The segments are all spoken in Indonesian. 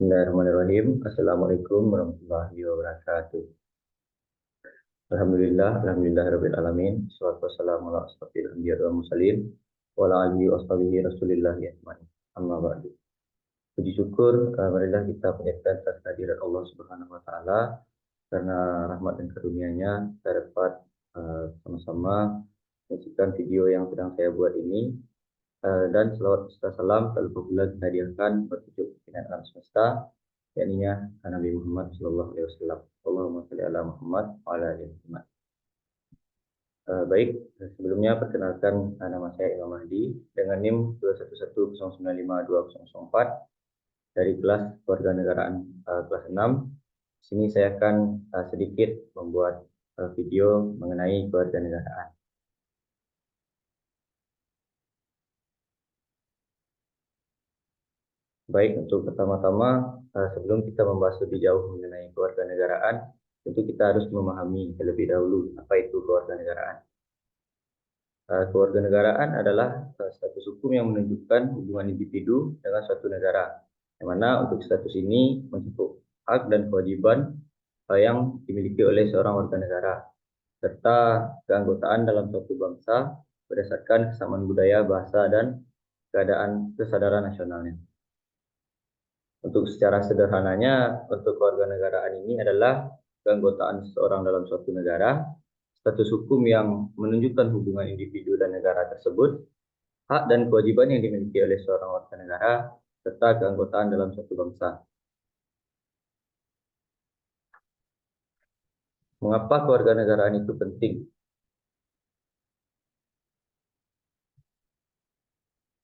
Bismillahirrahmanirrahim. Assalamualaikum warahmatullahi wabarakatuh. Alhamdulillah rabbil alamin. Wassalatu wassalamu ala asyrofil anbiya'i wal mursalin wa ala alihi washabihi rasulillahi ajmain. Amma ba'du. Puji syukur marilah kita panjatkan atas kehadirat Allah Subhanahu wa taala karena rahmat dan karunia-Nya kita dapat sama-sama menyaksikan video yang sedang saya buat ini. Dan selawat serta salam selalu pula kita hadiahkan bertujuh pimpinan alam semesta, yakni Nabi Muhammad Sallallahu Alaihi Wasallam. Allahumma shalli ala Muhammad wa ala ali Muhammad. Baik, sebelumnya perkenalkan nama saya Imam Mahdi dengan NIM 211095204 dari kelas Kewarganegaraan kelas 6. Di sini saya akan sedikit membuat video mengenai kewarganegaraan. Baik, untuk pertama-tama, sebelum kita membahas lebih jauh mengenai kewarganegaraan, tentu kita harus memahami terlebih dahulu apa itu kewarganegaraan. Kewarganegaraan adalah status hukum yang menunjukkan hubungan individu dengan suatu negara, yang mana untuk status ini mencakup hak dan kewajiban yang dimiliki oleh seorang warga negara, serta keanggotaan dalam suatu bangsa berdasarkan kesamaan budaya, bahasa, dan kesadaran nasionalnya. Untuk secara sederhananya, untuk kewarganegaraan ini adalah keanggotaan seseorang dalam suatu negara, status hukum yang menunjukkan hubungan individu dan negara tersebut, hak dan kewajiban yang dimiliki oleh seorang warga negara, serta keanggotaan dalam suatu bangsa. Mengapa kewarganegaraan itu penting?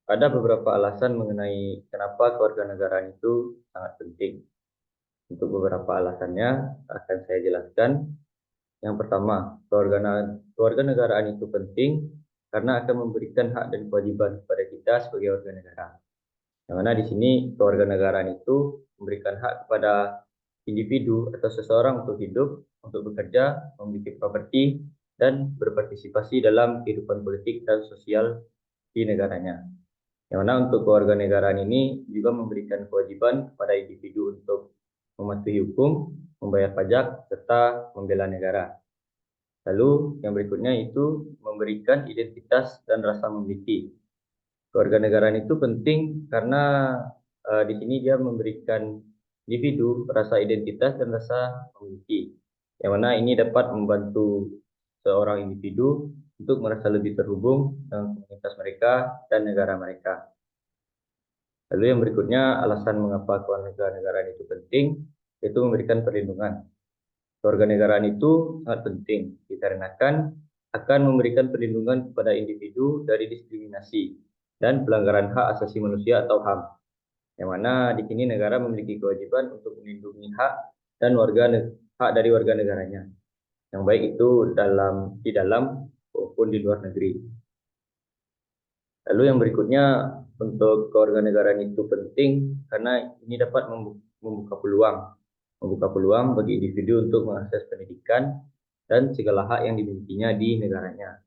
Ada beberapa alasan mengenai kenapa kewarganegaraan itu sangat penting. Untuk beberapa alasannya akan saya jelaskan. Yang pertama, kewarganegaraan itu penting karena akan memberikan hak dan kewajiban kepada kita sebagai warga negara. Yang mana di sini kewarganegaraan itu memberikan hak kepada individu atau seseorang untuk hidup, untuk bekerja, memiliki properti, dan berpartisipasi dalam kehidupan politik dan sosial di negaranya. Yang mana untuk kewarganegaraan ini juga memberikan kewajiban kepada individu untuk mematuhi hukum, membayar pajak, serta membela negara. Lalu yang berikutnya itu memberikan identitas dan rasa memiliki. Kewarganegaraan itu penting karena di sini dia memberikan individu rasa identitas dan rasa memiliki. Yang mana ini dapat membantu seorang individu untuk merasa lebih terhubung dengan komunitas mereka dan negara mereka. Lalu yang berikutnya alasan mengapa kewarganegaraan itu penting, yaitu memberikan perlindungan. Kewarganegaraan itu sangat penting dikarenakan akan memberikan perlindungan kepada individu dari diskriminasi dan pelanggaran hak asasi manusia atau HAM. Yang mana di sini negara memiliki kewajiban untuk melindungi hak dan hak dari warga negaranya. Yang baik itu di dalam maupun di luar negeri. Lalu yang berikutnya, untuk kewarganegaraan itu penting karena ini dapat membuka peluang bagi individu untuk mengakses pendidikan dan segala hak yang dimilikinya di negaranya,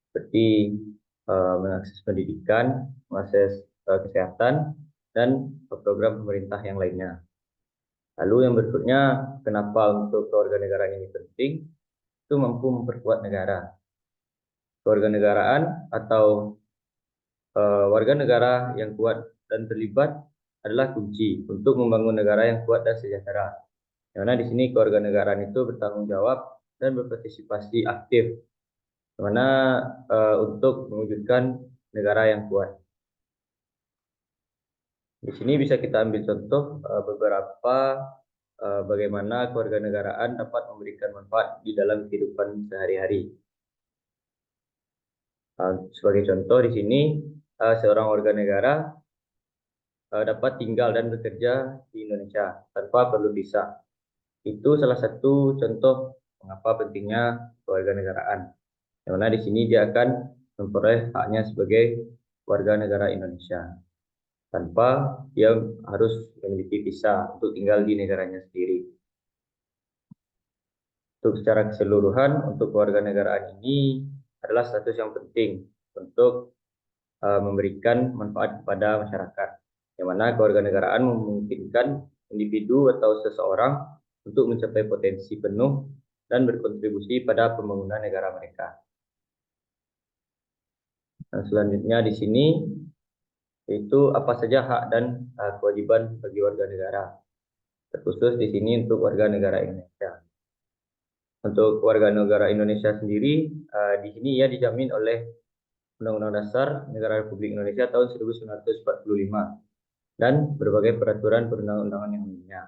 seperti mengakses pendidikan, mengakses kesehatan, dan program pemerintah yang lainnya. Lalu yang berikutnya, kenapa untuk kewarganegaraan ini penting? Itu mampu memperkuat negara. Kewarganegaraan atau warga negara yang kuat dan terlibat adalah kunci untuk membangun negara yang kuat dan sejahtera. Karena di sini kewarganegaraan itu bertanggung jawab dan berpartisipasi aktif, karena untuk mewujudkan negara yang kuat. Di sini bisa kita ambil contoh beberapa bagaimana kewarganegaraan dapat memberikan manfaat di dalam kehidupan sehari-hari. Sebagai contoh di sini seorang warga negara dapat tinggal dan bekerja di Indonesia tanpa perlu visa. Itu salah satu contoh mengapa pentingnya kewarganegaraan. Yang mana di sini dia akan memperoleh haknya sebagai warga negara Indonesia tanpa dia harus memiliki visa untuk tinggal di negaranya sendiri. Untuk secara keseluruhan, untuk kewarganegaraan ini adalah status yang penting untuk memberikan manfaat kepada masyarakat. Yang mana kewarganegaraan memungkinkan individu atau seseorang untuk mencapai potensi penuh dan berkontribusi pada pembangunan negara mereka. Dan selanjutnya di sini yaitu apa saja hak dan kewajiban bagi warga negara. Terkhusus di sini untuk warga negara Indonesia. Untuk warga negara Indonesia sendiri, di sini ia dijamin oleh Undang-Undang Dasar Negara Republik Indonesia tahun 1945 dan berbagai peraturan perundang-undangan yang lainnya.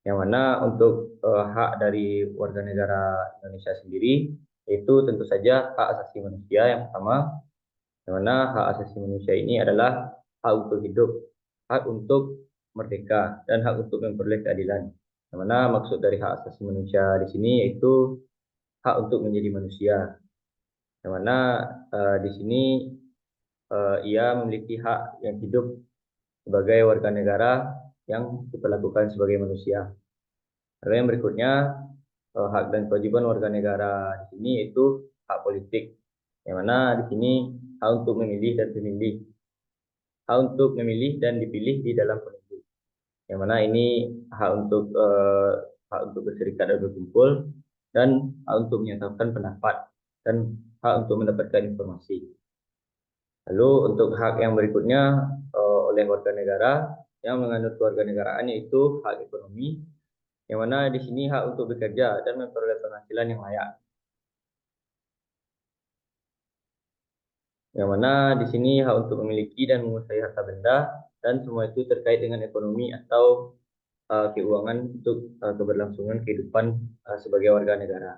Yang mana untuk hak dari warga negara Indonesia sendiri, itu tentu saja hak asasi manusia yang pertama, yang mana hak asasi manusia ini adalah hak untuk hidup, hak untuk merdeka, dan hak untuk memperoleh keadilan. Yang mana maksud dari hak asasi manusia di sini yaitu hak untuk menjadi manusia. Yang mana di sini ia memiliki hak yang hidup sebagai warga negara yang diperlakukan sebagai manusia. Lalu yang berikutnya hak dan kewajiban warga negara di sini yaitu hak politik. Yang mana di sini hak untuk memilih dan memilih, hak untuk memilih dan dipilih di dalam pemilu. Yang mana ini hak untuk berserikat dan berkumpul dan hak untuk menyatakan pendapat dan hak untuk mendapatkan informasi. Lalu untuk hak yang berikutnya oleh warga negara yang menganut kewarganegaraan yaitu hak ekonomi, yang mana di sini hak untuk bekerja dan memperoleh penghasilan yang layak. Yang mana di sini hak untuk memiliki dan menguasai harta benda dan semua itu terkait dengan ekonomi atau keuangan untuk keberlangsungan kehidupan sebagai warga negara.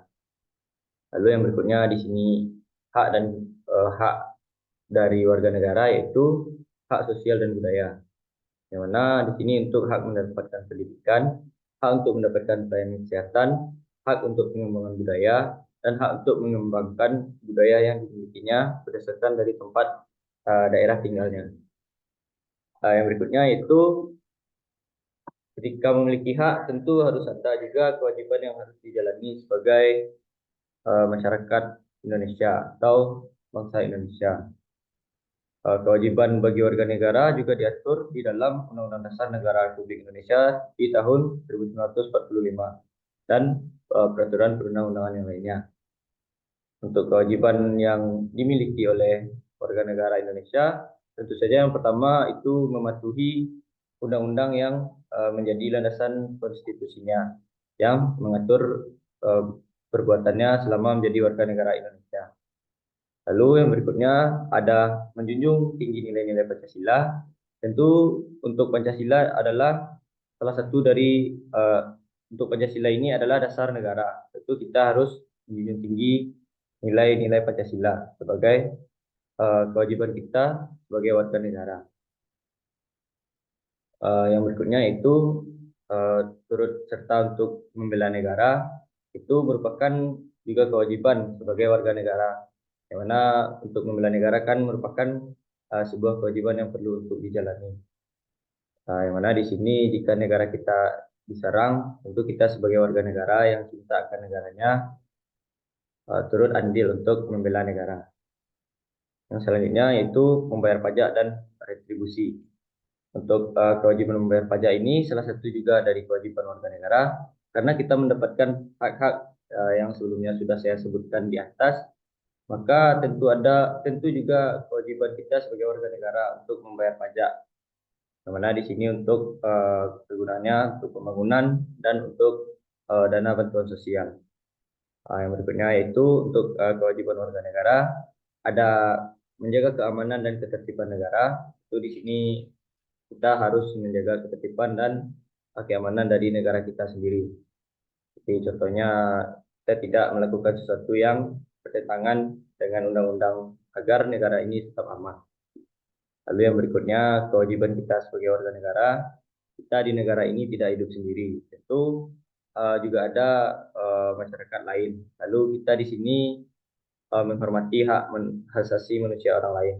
Lalu yang berikutnya di sini hak dan hak dari warga negara yaitu hak sosial dan budaya. Yang mana di sini untuk hak mendapatkan pendidikan, hak untuk mendapatkan pelayanan kesehatan, hak untuk pengembangan budaya, dan hak untuk mengembangkan budaya yang dimilikinya berdasarkan dari tempat daerah tinggalnya. Yang berikutnya itu ketika memiliki hak tentu harus ada juga kewajiban yang harus dijalani sebagai masyarakat Indonesia atau bangsa Indonesia. Kewajiban bagi warga negara juga diatur di dalam Undang-Undang Dasar Negara Republik Indonesia di tahun 1945 dan peraturan perundang-undangan yang lainnya. Untuk kewajiban yang dimiliki oleh warga negara Indonesia, tentu saja yang pertama itu mematuhi undang-undang yang menjadi landasan konstitusinya yang mengatur perbuatannya selama menjadi warga negara Indonesia. Lalu yang berikutnya ada menjunjung tinggi nilai-nilai Pancasila. Tentu untuk Pancasila adalah salah satu dari untuk Pancasila ini adalah dasar negara. Tentu kita harus menjunjung tinggi nilai-nilai Pancasila sebagai kewajiban kita sebagai warga negara. Yang berikutnya itu turut serta untuk membela negara itu merupakan juga kewajiban sebagai warga negara. Yang mana untuk membela negara kan merupakan sebuah kewajiban yang perlu untuk dijalani. Yang mana di sini jika negara kita diserang, tentu kita sebagai warga negara yang cinta akan negaranya turut andil untuk membela negara. Yang selanjutnya yaitu membayar pajak dan retribusi. Untuk kewajiban membayar pajak ini salah satu juga dari kewajiban warga negara karena kita mendapatkan hak-hak yang sebelumnya sudah saya sebutkan di atas, maka tentu juga kewajiban kita sebagai warga negara untuk membayar pajak. Yang mana di sini untuk kegunaannya untuk pembangunan dan untuk dana bantuan sosial. Yang berikutnya yaitu untuk kewajiban warga negara ada menjaga keamanan dan ketertiban negara. Itu di sini kita harus menjaga ketertiban dan keamanan dari negara kita sendiri. Jadi contohnya kita tidak melakukan sesuatu yang bertentangan dengan undang-undang agar negara ini tetap aman. Lalu yang berikutnya kewajiban kita sebagai warga negara, kita di negara ini tidak hidup sendiri. Tentu juga ada masyarakat lain. Lalu kita di sini menghormati hak asasi manusia orang lain.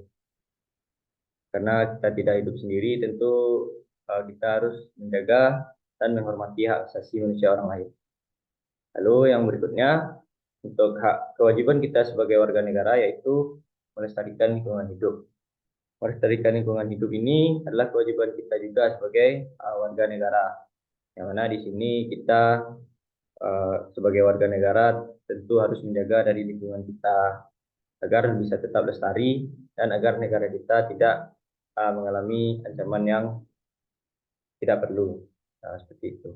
Karena kita tidak hidup sendiri, tentu kita harus menjaga dan menghormati hak asasi manusia orang lain. Lalu yang berikutnya, untuk hak kewajiban kita sebagai warga negara yaitu melestarikan lingkungan hidup. melestarikan lingkungan hidup ini adalah kewajiban kita juga sebagai warga negara. Yang mana di sini kita sebagai warga negara tentu harus menjaga dari lingkungan kita agar bisa tetap lestari dan agar negara kita tidak mengalami ancaman yang tidak perlu. Seperti itu.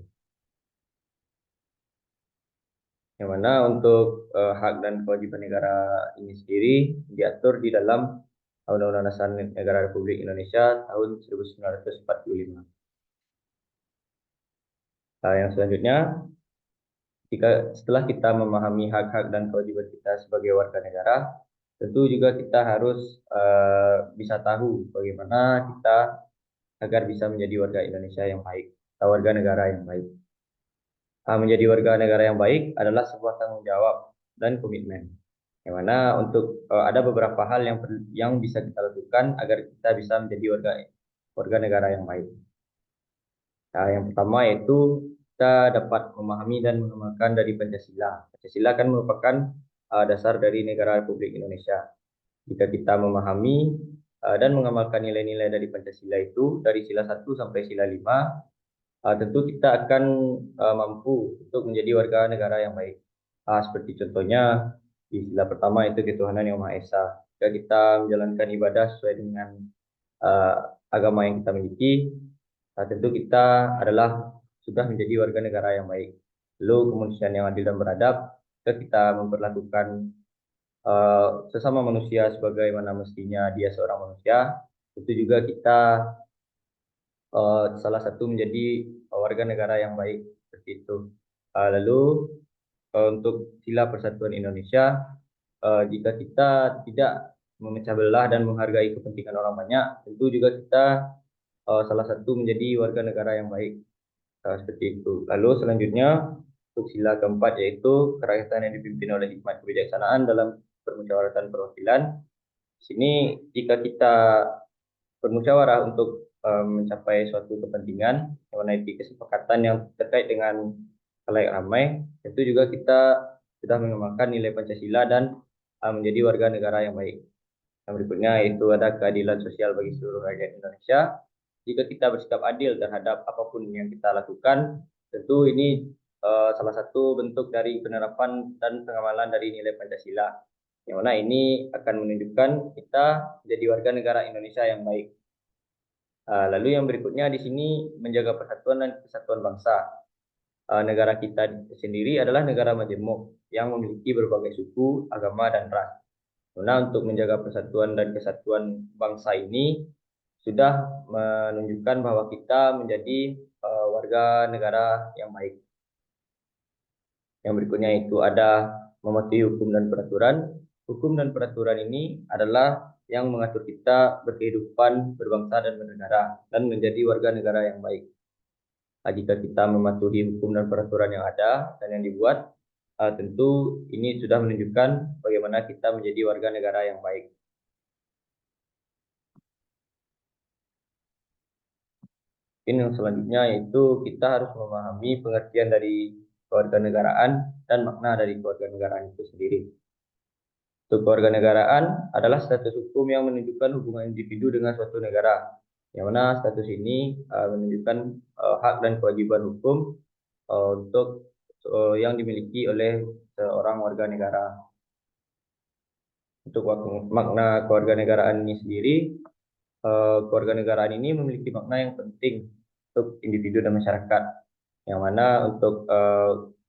Yang mana untuk hak dan kewajiban negara ini sendiri diatur di dalam Undang-Undang Dasar Negara Republik Indonesia tahun 1945. Yang selanjutnya, setelah kita memahami hak-hak dan kewajiban kita sebagai warga negara, tentu juga kita harus bisa tahu bagaimana kita agar bisa menjadi warga Indonesia yang baik, warga negara yang baik. Menjadi warga negara yang baik adalah sebuah tanggung jawab dan komitmen. Yang mana untuk ada beberapa hal yang bisa kita lakukan agar kita bisa menjadi warga negara yang baik. Nah, yang pertama yaitu kita dapat memahami dan mengamalkan dari Pancasila. Pancasila kan merupakan dasar dari negara Republik Indonesia. Jika kita memahami dan mengamalkan nilai-nilai dari Pancasila itu dari sila 1 sampai sila 5, tentu kita akan mampu untuk menjadi warga negara yang baik. Seperti contohnya di sila pertama itu ketuhanan yang Maha Esa. Jika kita menjalankan ibadah sesuai dengan agama yang kita miliki, tentu kita adalah sudah menjadi warga negara yang baik. Lalu kemanusiaan yang adil dan beradab, jika kita memperlakukan sesama manusia sebagaimana mestinya dia seorang manusia, tentu juga kita salah satu menjadi warga negara yang baik seperti itu. Lalu untuk sila persatuan Indonesia, jika kita tidak memecah belah dan menghargai kepentingan orang banyak, tentu juga kita salah satu menjadi warga negara yang baik seperti itu. Lalu selanjutnya untuk sila keempat yaitu kerakyatan yang dipimpin oleh hikmat kebijaksanaan dalam permusyawaratan perwakilan. Di sini jika kita bermusyawarah untuk mencapai suatu kepentingan, menaiki kesepakatan yang terkait dengan khalayak ramai, tentu juga kita sudah mengamalkan nilai Pancasila dan menjadi warga negara yang baik. Yang berikutnya itu ada keadilan sosial bagi seluruh rakyat Indonesia. Jika kita bersikap adil terhadap apapun yang kita lakukan, tentu ini salah satu bentuk dari penerapan dan pengamalan dari nilai Pancasila. Yang mana ini akan menunjukkan kita menjadi warga negara Indonesia yang baik. Lalu yang berikutnya di sini menjaga persatuan dan kesatuan bangsa. Negara kita sendiri adalah negara majemuk yang memiliki berbagai suku, agama, dan ras. Nah, untuk menjaga persatuan dan kesatuan bangsa ini sudah menunjukkan bahwa kita menjadi warga negara yang baik. Yang berikutnya itu ada mematuhi hukum dan peraturan. Hukum dan peraturan ini adalah yang mengatur kita berkehidupan, berbangsa, dan bernegara, dan menjadi warga negara yang baik. Jika kita mematuhi hukum dan peraturan yang ada dan yang dibuat, tentu ini sudah menunjukkan bagaimana kita menjadi warga negara yang baik. Ini yang selanjutnya yaitu kita harus memahami pengertian dari kewarganegaraan dan makna dari kewarganegaraan itu sendiri. Untuk kewarganegaraan adalah status hukum yang menunjukkan hubungan individu dengan suatu negara, yang mana status ini menunjukkan hak dan kewajiban hukum untuk yang dimiliki oleh seorang warga negara. Untuk makna kewarganegaraan ini sendiri, kewarganegaraan ini memiliki makna yang penting untuk individu dan masyarakat. Yang mana untuk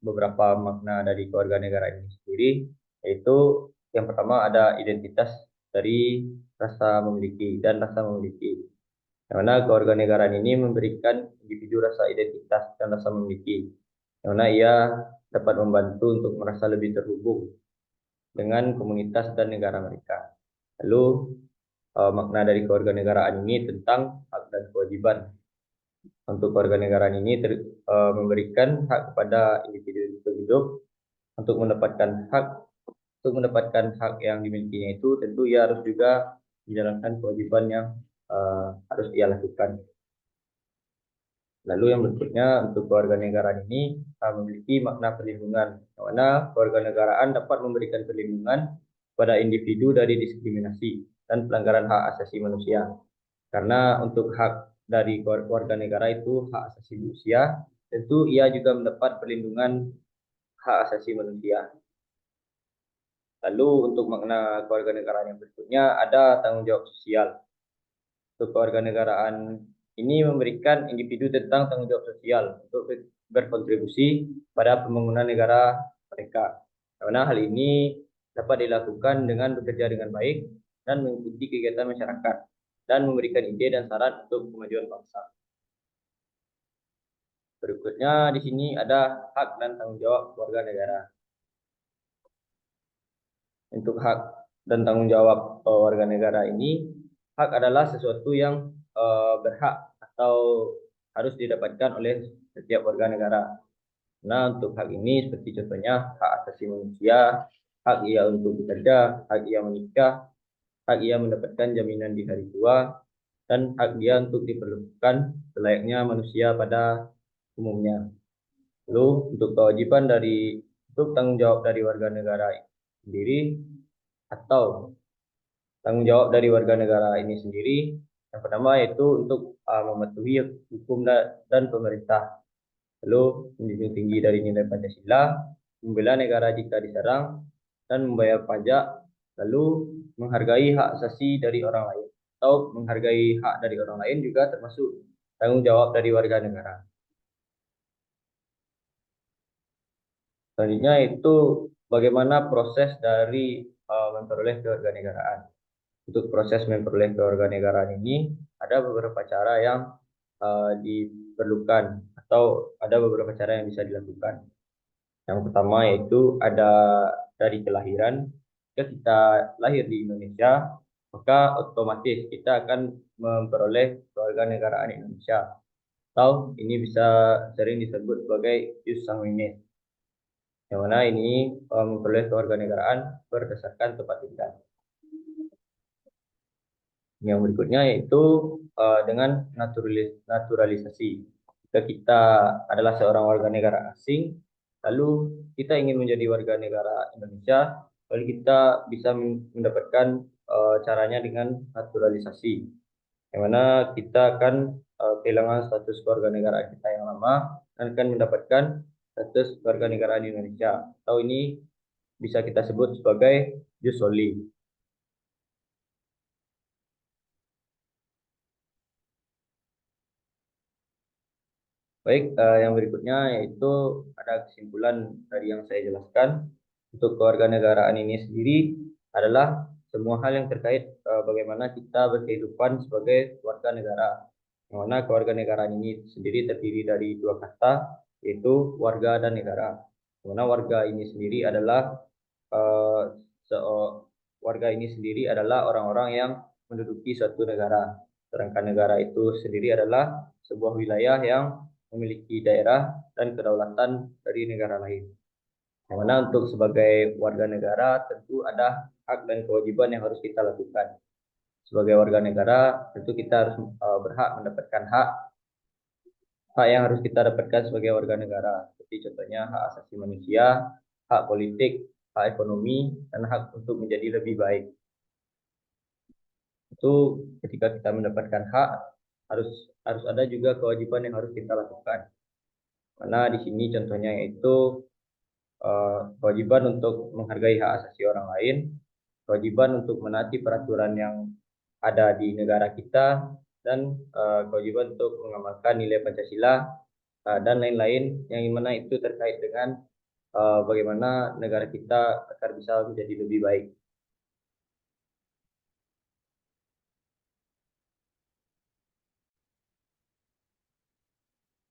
beberapa makna dari kewarganegaraan ini sendiri, yaitu yang pertama ada identitas dari rasa memiliki dan rasa memiliki. Yang mana kewarganegaraan ini memberikan individu rasa identitas dan rasa memiliki. Yang mana ia dapat membantu untuk merasa lebih terhubung dengan komunitas dan negara mereka. Lalu makna dari kewarganegaraan ini tentang hak dan kewajiban. Untuk kewarganegaraan ini memberikan hak kepada individu hidup untuk mendapatkan hak yang dimilikinya itu tentu ia harus juga menjalankan kewajiban yang harus ia lakukan. Lalu yang berikutnya untuk kewarganegaraan ini memiliki makna perlindungan, di mana kewarganegaraan dapat memberikan perlindungan pada individu dari diskriminasi. dan pelanggaran hak asasi manusia. Karena untuk hak dari warga negara itu hak asasi manusia, tentu ia juga mendapat perlindungan hak asasi manusia. Lalu untuk makna kewarganegaraan yang berikutnya ada tanggung jawab sosial. Untuk kewarganegaraan ini memberikan individu tentang tanggung jawab sosial untuk berkontribusi pada pembangunan negara mereka. Karena hal ini dapat dilakukan dengan bekerja dengan baik dan mengikuti kegiatan masyarakat dan memberikan ide dan saran untuk kemajuan bangsa. Berikutnya di sini ada hak dan tanggung jawab warga negara. Untuk hak dan tanggung jawab warga negara ini, hak adalah sesuatu yang berhak atau harus didapatkan oleh setiap warga negara. Nah, untuk hak ini seperti contohnya hak asasi manusia, hak ia untuk bekerja, hak ia menikah, hak ia mendapatkan jaminan di hari tua, dan hak dia untuk diperlukan selayaknya manusia pada umumnya. Lalu untuk kewajiban dari untuk tanggung jawab dari warga negara sendiri atau tanggung jawab dari warga negara ini sendiri, yang pertama yaitu untuk mematuhi hukum dan pemerintah, lalu menjunjung tinggi dari nilai Pancasila, membela negara jika diserang, dan membayar pajak, lalu menghargai hak asasi dari orang lain atau menghargai hak dari orang lain juga termasuk tanggung jawab dari warga negara. Selanjutnya itu bagaimana proses dari memperoleh kewarganegaraan. Untuk proses memperoleh kewarganegaraan ini ada beberapa cara yang diperlukan atau ada beberapa cara yang bisa dilakukan. Yang pertama yaitu ada dari kelahiran. Jika kita lahir di Indonesia, maka otomatis kita akan memperoleh kewarganegaraan Indonesia. Atau ini bisa sering disebut sebagai jus sanguinis, yang mana ini memperoleh kewarganegaraan berdasarkan tempat tinggal. Yang berikutnya yaitu dengan naturalisasi. Jika kita adalah seorang warga negara asing, lalu kita ingin menjadi warga negara Indonesia, lalu kita bisa mendapatkan caranya dengan naturalisasi, yang mana kita akan kehilangan status warga negara kita yang lama dan akan mendapatkan status warga negara di Indonesia. Atau ini bisa kita sebut sebagai jus soli. Baik, yang berikutnya yaitu ada kesimpulan dari yang saya jelaskan. Untuk kewarganegaraan ini sendiri adalah semua hal yang terkait bagaimana kita berkehidupan sebagai warga negara. Yang mana kewarganegaraan ini sendiri terdiri dari dua kata, yaitu warga dan negara. Yang mana warga ini sendiri adalah eh, warga ini sendiri adalah orang-orang yang menduduki suatu negara. Sedangkan negara itu sendiri adalah sebuah wilayah yang memiliki daerah dan kedaulatan dari negara lain. Yang mana untuk sebagai warga negara tentu ada hak dan kewajiban yang harus kita lakukan. Sebagai warga negara tentu kita harus berhak mendapatkan hak yang harus kita dapatkan sebagai warga negara. Seperti contohnya hak asasi manusia, hak politik, hak ekonomi, dan hak untuk menjadi lebih baik. Itu ketika kita mendapatkan hak harus harus ada juga kewajiban yang harus kita lakukan. Karena di sini contohnya yaitu kewajiban untuk menghargai hak asasi orang lain, kewajiban untuk menaati peraturan yang ada di negara kita, dan kewajiban untuk mengamalkan nilai Pancasila dan lain-lain yang mana itu terkait dengan bagaimana negara kita agar bisa menjadi lebih baik.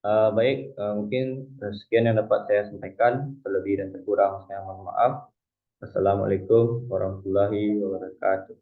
Baik, mungkin sekian yang dapat saya sampaikan. Terlebih dan terkurang saya mohon maaf. Assalamualaikum warahmatullahi wabarakatuh.